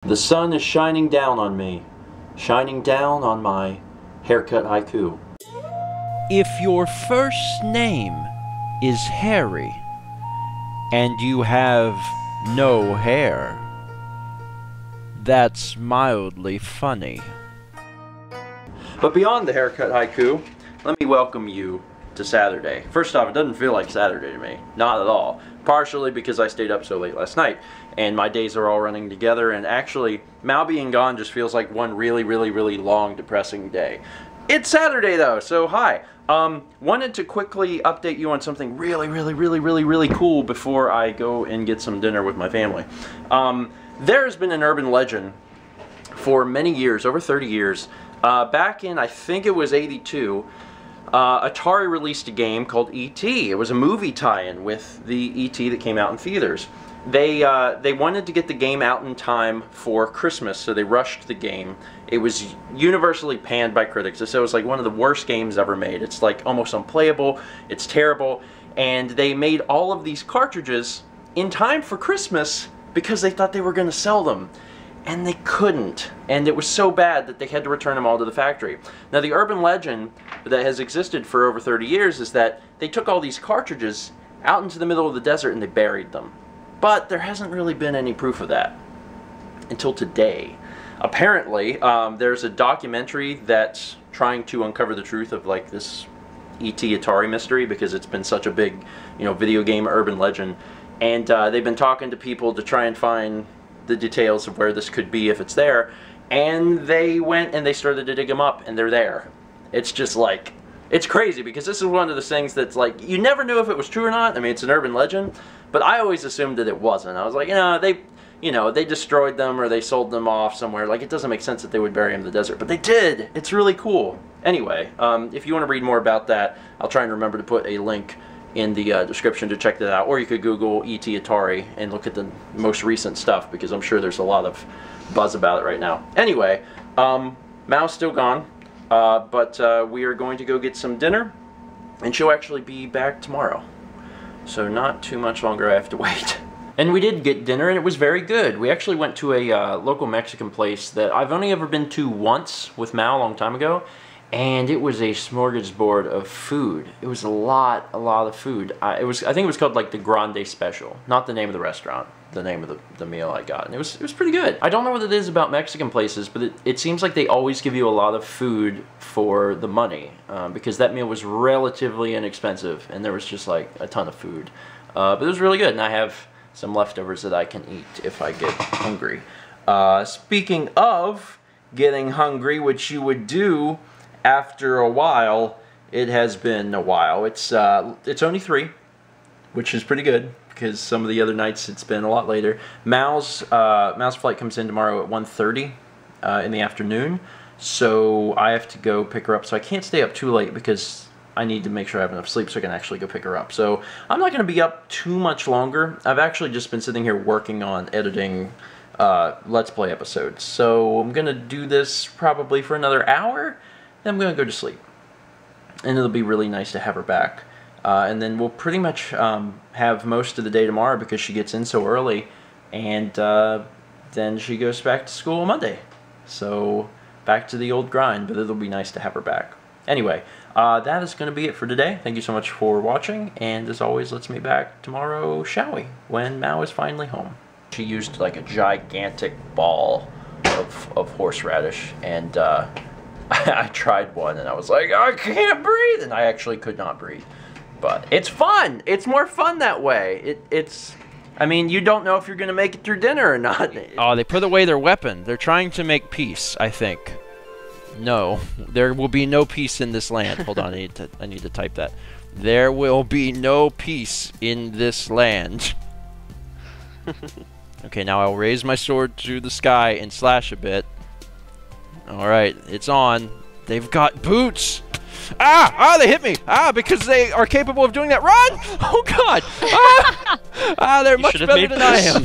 The sun is shining down on me, shining down on my haircut haiku. If your first name is Harry, and you have no hair, that's mildly funny. But beyond the haircut haiku, let me welcome you to Saturday. First off, it doesn't feel like Saturday to me. Not at all. Partially because I stayed up so late last night, and my days are all running together, and actually, Mal being gone just feels like one really long, depressing day. It's Saturday though, so hi. Wanted to quickly update you on something really cool before I go and get some dinner with my family. There's been an urban legend for many years, over 30 years. Back in, I think it was '82, Atari released a game called E.T. It was a movie tie-in with the E.T. that came out in theaters. They wanted to get the game out in time for Christmas, so they rushed the game. It was universally panned by critics. They said it was like one of the worst games ever made. It's like almost unplayable. It's terrible. And they made all of these cartridges in time for Christmas because they thought they were going to sell them. And they couldn't. And it was so bad that they had to return them all to the factory. Now, the urban legend that has existed for over 30 years is that they took all these cartridges out into the middle of the desert and they buried them. But there hasn't really been any proof of that until today. Apparently, there's a documentary that's trying to uncover the truth of like this E.T. Atari Mystery, because it's been such a big, video game urban legend. And they've been talking to people to try and find the details of where this could be if it's there. And they went and they started to dig them up, and they're there. It's just like, it's crazy, because this is one of the things that's like, you never knew if it was true or not. I mean, it's an urban legend, but I always assumed that it wasn't. I was like, they destroyed them or they sold them off somewhere. Like, it doesn't make sense that they would bury them in the desert, but they did. It's really cool. Anyway, if you want to read more about that, I'll try and remember to put a link in the description to check that out, or you could Google E.T. Atari and look at the most recent stuff, because I'm sure there's a lot of buzz about it right now. Anyway, Mal's still gone, but we are going to go get some dinner, and she'll actually be back tomorrow. So not too much longer I have to wait. And we did get dinner, and it was very good. We actually went to a local Mexican place that I've only ever been to once with Mal a long time ago, and it was a smorgasbord of food. It was a lot of food. I think it was called like the Grande Special, not the name of the restaurant, the name of the meal I got, and it was pretty good. I don't know what it is about Mexican places, but it seems like they always give you a lot of food for the money, because that meal was relatively inexpensive, and there was just like a ton of food. But it was really good, and I have some leftovers that I can eat if I get hungry. Speaking of getting hungry, which you would do after a while, it has been a while. It's only 3, which is pretty good, because some of the other nights it's been a lot later. Mal's flight comes in tomorrow at 1:30 in the afternoon, so I have to go pick her up. So I can't stay up too late, because I need to make sure I have enough sleep so I can actually go pick her up. So I'm not going to be up too much longer. I've actually just been sitting here working on editing Let's Play episodes. So I'm going to do this probably for another hour, then I'm going to go to sleep. And it'll be really nice to have her back. And then we'll pretty much have most of the day tomorrow, because she gets in so early. And then she goes back to school on Monday. So back to the old grind, but it'll be nice to have her back. Anyway, that is going to be it for today. Thank you so much for watching. And as always, let's meet back tomorrow, shall we? When Mal is finally home. She used like a gigantic ball of horseradish, and I tried one and I was like, I can't breathe, and I actually could not breathe. But it's fun. It's more fun that way. I mean, you don't know if you're going to make it through dinner or not. Oh, they put away their weapon. They're trying to make peace, I think. No, there will be no peace in this land. Hold on, I need to type that. There will be no peace in this land. Okay, now I'll raise my sword to the sky and slash a bit. Alright, it's on. They've got boots! Ah! Ah, they hit me! Ah, because they are capable of doing that. Run! Oh, God! Ah! Ah, they're much better than I am.